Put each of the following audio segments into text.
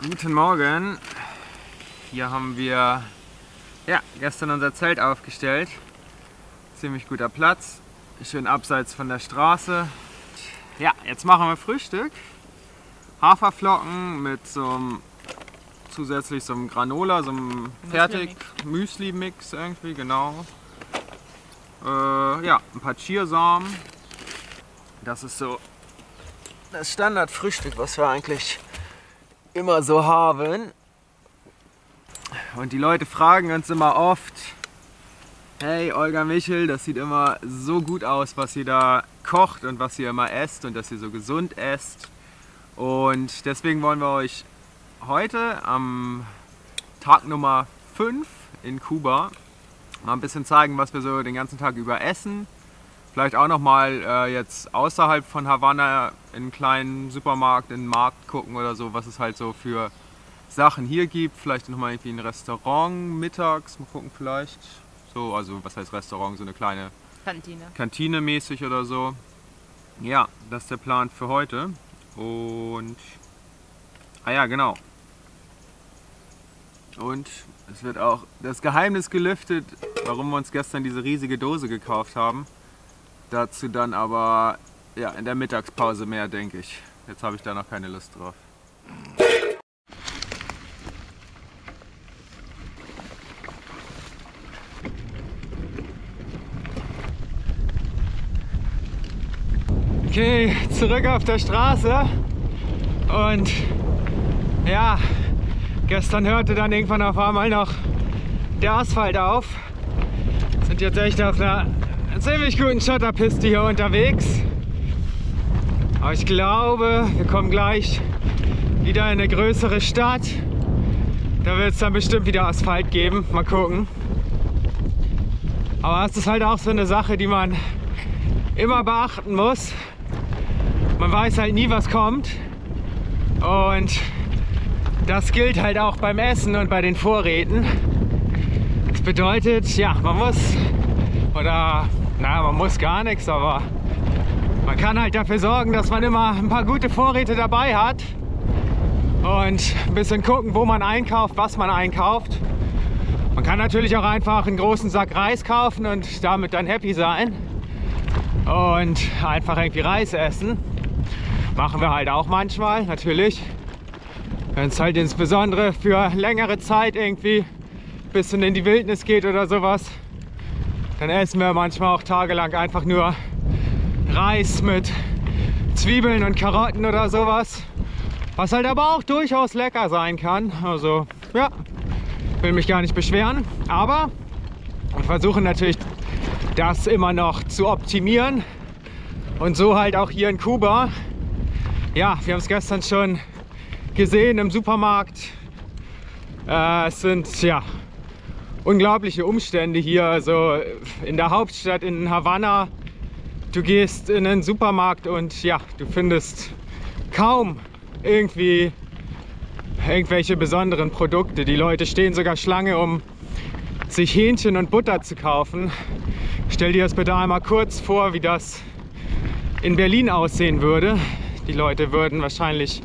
Guten Morgen. Hier haben wir gestern unser Zelt aufgestellt. Ziemlich guter Platz, schön abseits von der Straße. Ja, jetzt machen wir Frühstück. Haferflocken mit zusätzlich so einem Granola, so einem Fertig-Müsli-Mix irgendwie, genau. Ein paar Chiasamen. Das ist so das Standardfrühstück, was wir eigentlich immer so haben. Und die Leute fragen uns immer oft: Hey Olga Michel, das sieht immer so gut aus, was ihr da kocht und was ihr immer esst und dass ihr so gesund esst. Und deswegen wollen wir euch heute am Tag Nummer 5 in Kuba mal ein bisschen zeigen, was wir so den ganzen Tag über essen. Vielleicht auch noch mal jetzt außerhalb von Havanna in einen kleinen Supermarkt, in den Markt gucken oder so, was es halt so für Sachen hier gibt. Vielleicht noch mal irgendwie ein Restaurant mittags, mal gucken vielleicht. So, also was heißt Restaurant, so eine kleine Kantine mäßig oder so. Ja, das ist der Plan für heute. Und genau. Und es wird auch das Geheimnis gelüftet, warum wir uns gestern diese riesige Dose gekauft haben. Dazu dann aber in der Mittagspause mehr, denke ich. Jetzt habe ich da noch keine Lust drauf. Okay, zurück auf der Straße. Und ja, gestern hörte dann irgendwann auf einmal noch der Asphalt auf. Sind jetzt echt auf einer ziemlich guten Schotterpiste hier unterwegs. Aber ich glaube, wir kommen gleich wieder in eine größere Stadt. Da wird es dann bestimmt wieder Asphalt geben. Mal gucken. Aber es ist halt auch so eine Sache, die man immer beachten muss. Man weiß halt nie, was kommt. Und das gilt halt auch beim Essen und bei den Vorräten. Das bedeutet, man muss gar nichts, aber man kann halt dafür sorgen, dass man immer ein paar gute Vorräte dabei hat und ein bisschen gucken, wo man einkauft, was man einkauft. Man kann natürlich auch einfach einen großen Sack Reis kaufen und damit dann happy sein und einfach irgendwie Reis essen. Machen wir halt auch manchmal, natürlich. Wenn es halt insbesondere für längere Zeit irgendwie ein bisschen in die Wildnis geht oder sowas, dann essen wir manchmal auch tagelang einfach nur Reis mit Zwiebeln und Karotten oder sowas. Was halt aber auch durchaus lecker sein kann. Also ja, will mich gar nicht beschweren. Aber wir versuchen natürlich, das immer noch zu optimieren. Und so halt auch hier in Kuba. Ja, wir haben es gestern schon gesehen im Supermarkt. Es sind unglaubliche Umstände hier. Also in der Hauptstadt in Havanna, du gehst in einen Supermarkt und du findest kaum irgendwelche besonderen Produkte. Die Leute stehen sogar Schlange, um sich Hähnchen und Butter zu kaufen. Stell dir das bitte einmal kurz vor, wie das in Berlin aussehen würde. Die Leute würden wahrscheinlich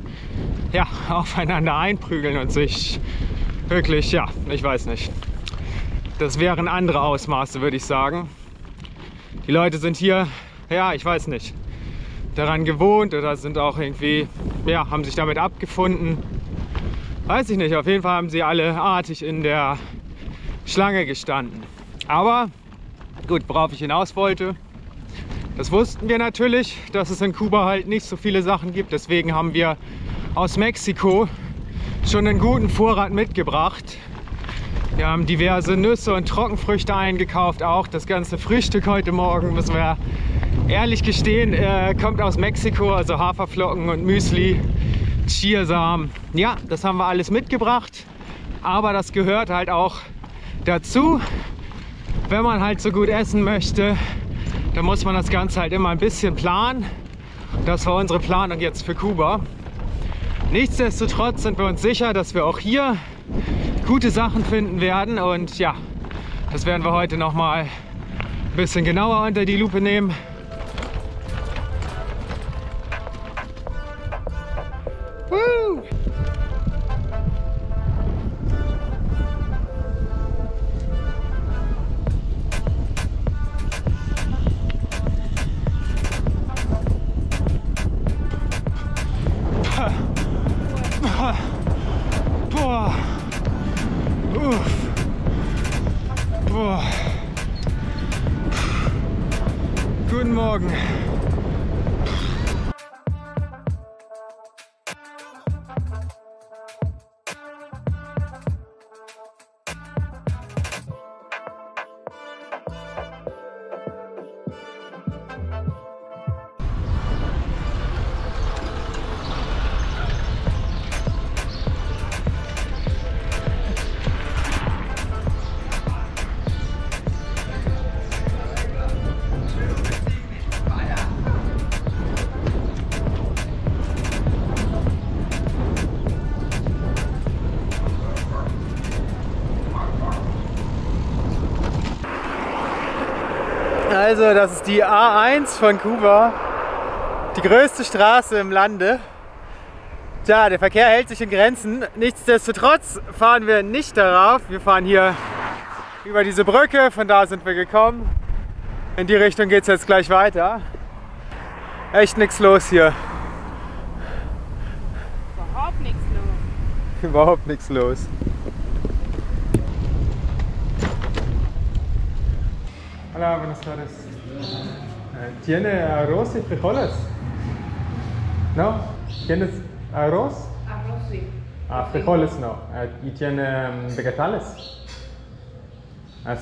aufeinander einprügeln und sich wirklich, ich weiß nicht. Das wären andere Ausmaße, würde ich sagen. Die Leute sind hier, ich weiß nicht, daran gewohnt oder sind auch irgendwie, haben sich damit abgefunden. Weiß ich nicht, auf jeden Fall haben sie alle artig in der Schlange gestanden. Aber gut, worauf ich hinaus wollte, das wussten wir natürlich, dass es in Kuba halt nicht so viele Sachen gibt. Deswegen haben wir aus Mexiko schon einen guten Vorrat mitgebracht. Wir haben diverse Nüsse und Trockenfrüchte eingekauft. Auch das ganze Frühstück heute Morgen, müssen wir ehrlich gestehen, kommt aus Mexiko. Also Haferflocken und Müsli, Chiasamen. Ja, das haben wir alles mitgebracht. Aber das gehört halt auch dazu. Wenn man halt so gut essen möchte, dann muss man das Ganze halt immer ein bisschen planen. Das war unsere Planung jetzt für Kuba. Nichtsdestotrotz sind wir uns sicher, dass wir auch hier gute Sachen finden werden. Und das werden wir heute noch mal ein bisschen genauer unter die Lupe nehmen. Also, das ist die A1 von Kuba, die größte Straße im Lande. Tja, der Verkehr hält sich in Grenzen. Nichtsdestotrotz fahren wir nicht darauf. Wir fahren hier über diese Brücke, von da sind wir gekommen. In die Richtung geht es jetzt gleich weiter. Echt nichts los hier. Überhaupt nichts los. Überhaupt nichts los. Hola, buenas tardes. ¿Tiene arroz y frijoles? ¿No? ¿Tienes arroz? Arroz sí. Ah, frijoles no. ¿Y tiene vegetales?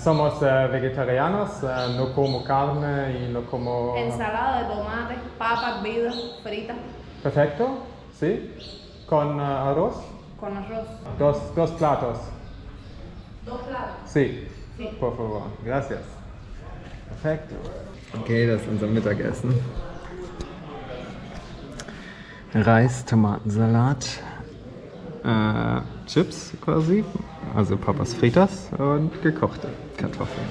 Somos vegetarianos, no como carne y no como... Ensalada de tomate, papas, vidas, fritas. Perfecto, sí. ¿Con arroz? Con arroz. Dos platos. 2 platos. Sí. Sí. Por favor. Gracias. Perfekt. Okay, das ist unser Mittagessen. Reis, Tomatensalat, Chips quasi, also Papas Fritas und gekochte Kartoffeln.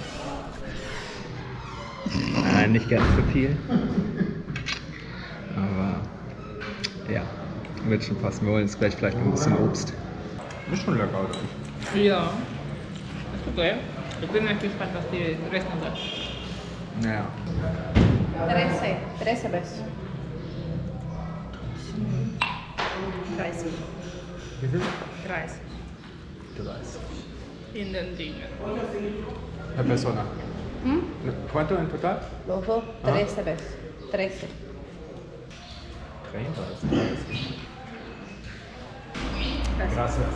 Nicht ganz so viel, aber ja, wird schon passen. Wir holen uns gleich vielleicht noch ein bisschen Obst. Ist schon lecker, oder? Ja. Ist okay. Ich bin echt gespannt, was die Rechnung sagt. Ja. 13 pesos. 30. Wie viel? 30. 30. In den Dingen. Per persona. ¿Cuánto en total? Los dos, 13 pesos. 13. 33. Gracias.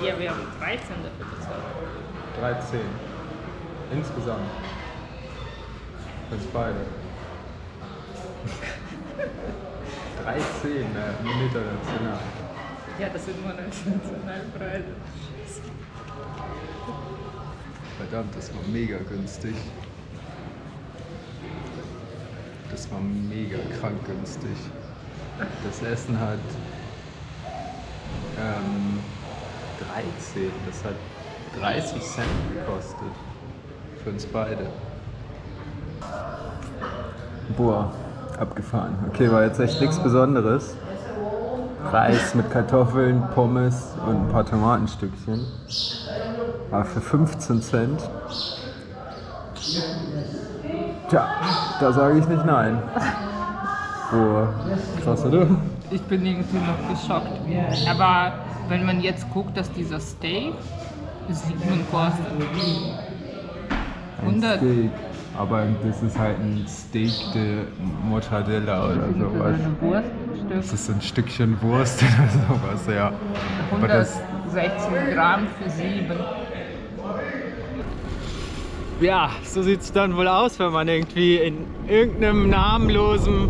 Ja, wir haben 13 dafür bezahlt. 13. Insgesamt. Für uns beide. 13 international. Ja, das sind nur Nationalpreise. Verdammt, das war mega günstig. Das war mega krank günstig. Das Essen hat 13, das hat 30 Cent gekostet. Für uns beide. Boah, abgefahren. Okay, war jetzt echt nichts Besonderes. Reis mit Kartoffeln, Pommes und ein paar Tomatenstückchen. Aber für 15 Cent. Tja, da sage ich nicht nein. Boah, krass, oder? Ich bin irgendwie noch geschockt. Aber wenn man jetzt guckt, dass dieser Steak 7 kostet. 100. Steak. Aber das ist halt ein Steak de Mortadella oder sowas. Das ist so ein Stückchen Wurst oder sowas, ja. Aber das 116 Gramm für 7. ja, so sieht es dann wohl aus, wenn man irgendwie in irgendeinem namenlosen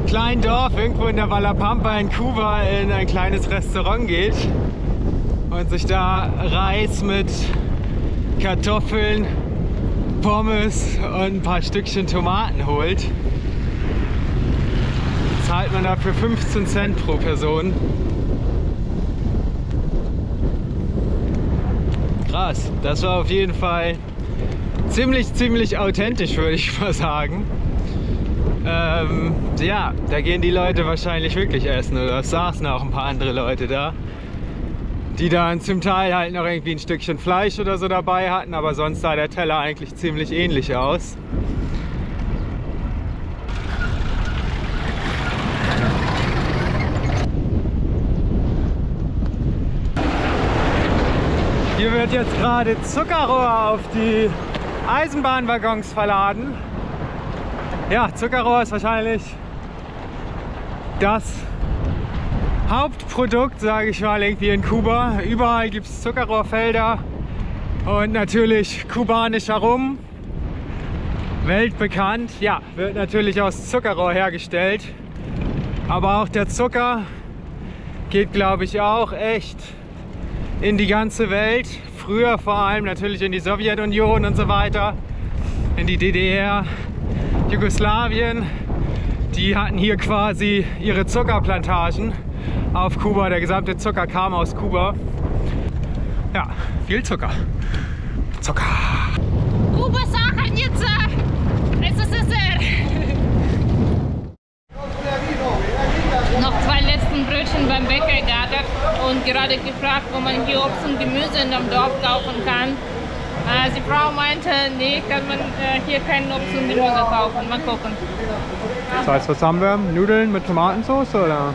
kleinen Dorf irgendwo in der Vallapampa in Kuba in ein kleines Restaurant geht und sich da Reis mit Kartoffeln, Pommes und ein paar Stückchen Tomaten holt. Zahlt man dafür 15 Cent pro Person. Krass, das war auf jeden Fall ziemlich authentisch, würde ich mal sagen. Ja, da gehen die Leute wahrscheinlich wirklich essen, oder es saßen auch ein paar andere Leute da, die dann zum Teil halt noch irgendwie ein Stückchen Fleisch oder so dabei hatten, aber sonst sah der Teller eigentlich ziemlich ähnlich aus. Hier wird jetzt gerade Zuckerrohr auf die Eisenbahnwaggons verladen. Ja, Zuckerrohr ist wahrscheinlich das Hauptprodukt, sage ich mal, irgendwie in Kuba. Überall gibt es Zuckerrohrfelder und natürlich kubanischer Rum. Weltbekannt, ja, wird natürlich aus Zuckerrohr hergestellt. Aber auch der Zucker geht, glaube ich, auch echt in die ganze Welt. Früher vor allem natürlich in die Sowjetunion und so weiter, in die DDR, Jugoslawien. Die hatten hier quasi ihre Zuckerplantagen auf Kuba. Der gesamte Zucker kam aus Kuba. Ja, viel Zucker. Zucker. Kuba jetzt ist es Dessert. Noch 2 letzten Brötchen beim Bäcker gegattet und gerade gefragt, wo man hier Obst und Gemüse in dem Dorf kaufen kann. Die Frau meinte, nee, kann man hier kein Obst und Gemüse kaufen. Mal gucken. Das heißt, was haben wir? Nudeln mit Tomatensauce oder?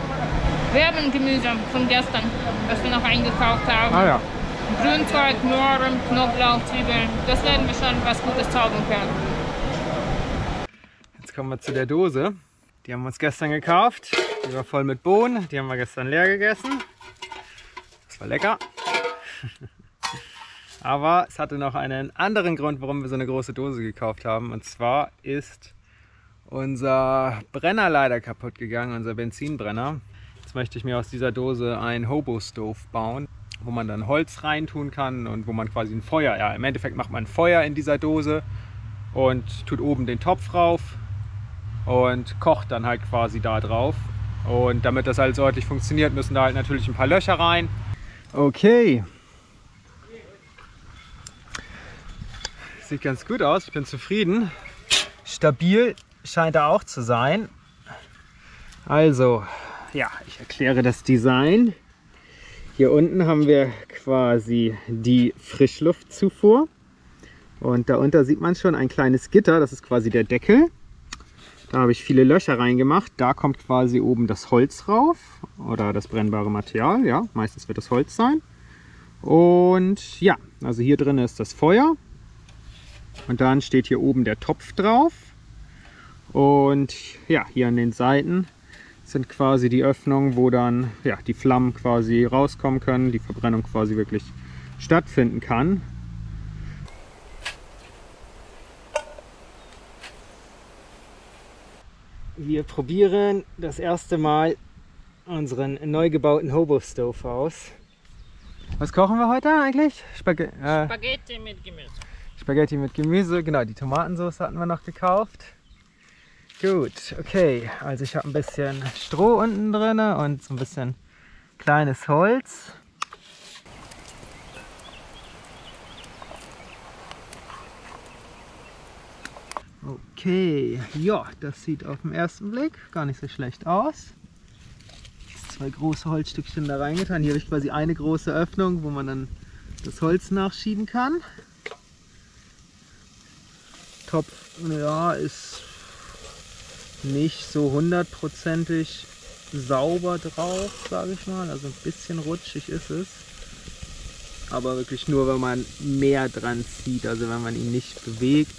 Wir haben Gemüse von gestern, das wir noch eingekauft haben. Ah ja. Grünzeug, Möhren, Knoblauch, Zwiebeln. Das werden wir schon was Gutes zaubern können. Jetzt kommen wir zu der Dose. Die haben wir uns gestern gekauft. Die war voll mit Bohnen. Die haben wir gestern leer gegessen. Das war lecker. Aber es hatte noch einen anderen Grund, warum wir so eine große Dose gekauft haben. Und zwar ist unser Brenner leider kaputt gegangen, unser Benzinbrenner. Jetzt möchte ich mir aus dieser Dose ein Hobo-Stove bauen, wo man dann Holz reintun kann und wo man quasi ein Feuer, ja, im Endeffekt macht man ein Feuer in dieser Dose und tut oben den Topf rauf und kocht dann halt quasi da drauf. Und damit das alles ordentlich funktioniert, müssen da halt natürlich ein paar Löcher rein. Okay. Sieht ganz gut aus, ich bin zufrieden. Stabil scheint er auch zu sein. Also, ja, ich erkläre das Design. Hier unten haben wir quasi die Frischluftzufuhr. Und darunter sieht man schon ein kleines Gitter, das ist quasi der Deckel. Da habe ich viele Löcher reingemacht. Da kommt quasi oben das Holz rauf oder das brennbare Material. Ja, meistens wird das Holz sein. Und ja, also hier drin ist das Feuer. Und dann steht hier oben der Topf drauf. Und ja, hier an den Seiten sind quasi die Öffnungen, wo dann ja, die Flammen quasi rauskommen können, die Verbrennung quasi wirklich stattfinden kann. Wir probieren das erste Mal unseren neu gebauten Hobo-Stove aus. Was kochen wir heute eigentlich? Spaghetti mit Gemüse. Spaghetti mit Gemüse, genau, die Tomatensauce hatten wir noch gekauft. Gut, okay, also ich habe ein bisschen Stroh unten drin und so ein bisschen kleines Holz. Okay, ja, das sieht auf den ersten Blick gar nicht so schlecht aus. 2 große Holzstückchen da reingetan. Hier habe ich quasi eine große Öffnung, wo man dann das Holz nachschieben kann. Topf, ja, ist nicht so hundertprozentig sauber drauf, sage ich mal. Also ein bisschen rutschig ist es. Aber wirklich nur, wenn man mehr dran zieht, also wenn man ihn nicht bewegt.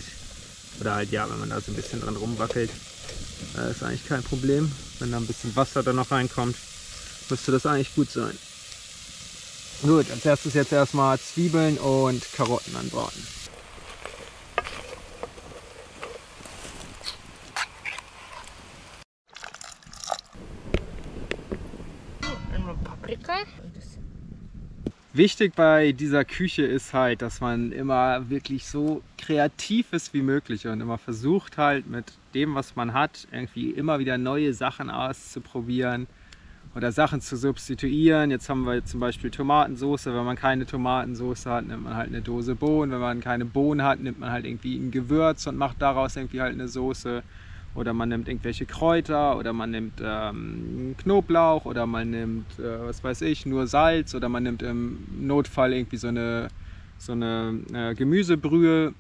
Oder halt ja, wenn man da so ein bisschen dran rumwackelt, ist eigentlich kein Problem. Wenn da ein bisschen Wasser da noch reinkommt, müsste das eigentlich gut sein. Gut, als erstes jetzt erstmal Zwiebeln und Karotten anbraten. Paprika. Wichtig bei dieser Küche ist halt, dass man immer wirklich so kreativ ist wie möglich und immer versucht halt mit dem, was man hat, irgendwie immer wieder neue Sachen auszuprobieren oder Sachen zu substituieren. Jetzt haben wir zum Beispiel Tomatensauce. Wenn man keine Tomatensauce hat, nimmt man halt eine Dose Bohnen. Wenn man keine Bohnen hat, nimmt man halt irgendwie ein Gewürz und macht daraus irgendwie halt eine Soße. Oder man nimmt irgendwelche Kräuter oder man nimmt Knoblauch oder man nimmt, was weiß ich, nur Salz oder man nimmt im Notfall irgendwie so eine Gemüsebrühe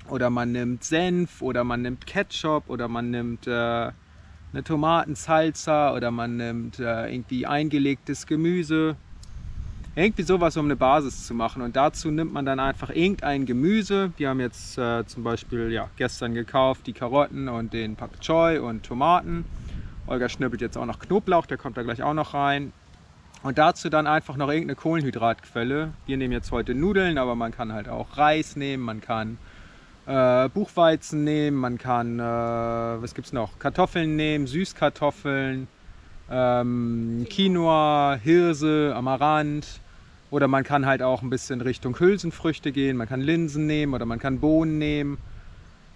oder man nimmt Senf oder man nimmt Ketchup oder man nimmt eine Tomatensalsa oder man nimmt irgendwie eingelegtes Gemüse. Irgendwie sowas, um eine Basis zu machen, und dazu nimmt man dann einfach irgendein Gemüse. Wir haben jetzt zum Beispiel ja, gestern gekauft die Karotten und den Pak Choi und Tomaten. Olga schnippelt jetzt auch noch Knoblauch, der kommt da gleich auch noch rein. Und dazu dann einfach noch irgendeine Kohlenhydratquelle. Wir nehmen jetzt heute Nudeln, aber man kann halt auch Reis nehmen, man kann Buchweizen nehmen, man kann, was gibt's noch, Kartoffeln nehmen, Süßkartoffeln, Quinoa, Hirse, Amaranth. Oder man kann halt auch ein bisschen Richtung Hülsenfrüchte gehen, man kann Linsen nehmen oder man kann Bohnen nehmen.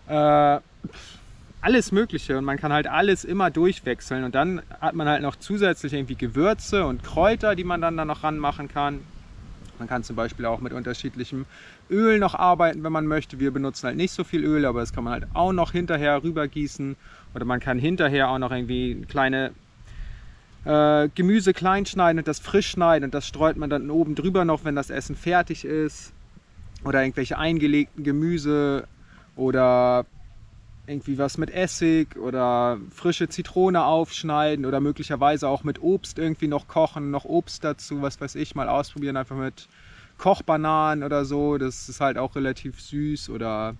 Alles Mögliche, und man kann halt alles immer durchwechseln, und dann hat man halt noch zusätzlich irgendwie Gewürze und Kräuter, die man dann da noch ranmachen kann. Man kann zum Beispiel auch mit unterschiedlichem Öl noch arbeiten, wenn man möchte. Wir benutzen halt nicht so viel Öl, aber das kann man halt auch noch hinterher rübergießen. Oder man kann hinterher auch noch irgendwie kleine Gemüse klein schneiden und das frisch schneiden. Und das streut man dann oben drüber noch, wenn das Essen fertig ist. Oder irgendwelche eingelegten Gemüse oder irgendwie was mit Essig oder frische Zitrone aufschneiden oder möglicherweise auch mit Obst irgendwie noch kochen, noch Obst dazu, was weiß ich, mal ausprobieren, einfach mit Kochbananen oder so, das ist halt auch relativ süß, oder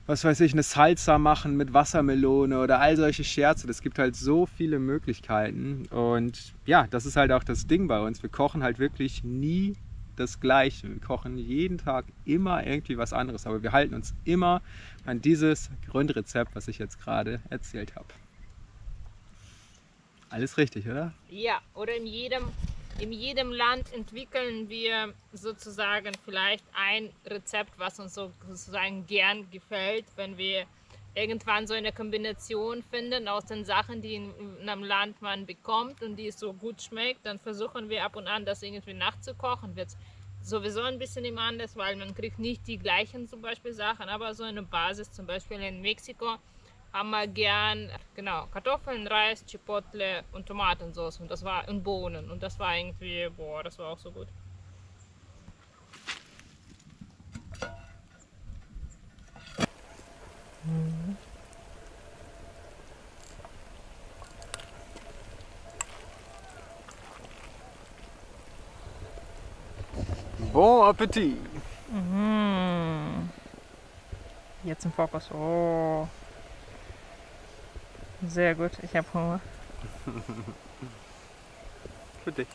was weiß ich, eine Salsa machen mit Wassermelone oder all solche Scherze, das gibt halt so viele Möglichkeiten und ja, das ist halt auch das Ding bei uns, wir kochen halt wirklich nie das Gleiche. Wir kochen jeden Tag immer irgendwie was anderes, aber wir halten uns immer an dieses Grundrezept, was ich jetzt gerade erzählt habe. Alles richtig, oder? Ja, oder in jedem Land entwickeln wir sozusagen vielleicht ein Rezept, was uns sozusagen gern gefällt, wenn wir irgendwann so eine Kombination finden aus den Sachen, die in einem Land man bekommt und die es so gut schmeckt, dann versuchen wir ab und an das irgendwie nachzukochen. Wird sowieso ein bisschen immer anders, weil man kriegt nicht die gleichen zum Beispiel Sachen, aber so eine Basis, zum Beispiel in Mexiko haben wir gern Kartoffeln, Reis, Chipotle und Tomatensauce und Bohnen und das war irgendwie, boah, das war auch so gut. Bon Appetit! Mhm. Jetzt im Fokus. Oh. Sehr gut, ich habe Hunger. Für dich.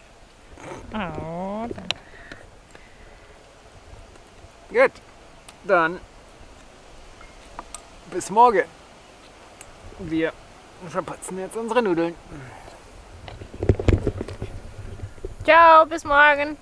Oh, danke. Gut, dann bis morgen. Wir verputzen jetzt unsere Nudeln. Ciao, bis morgen.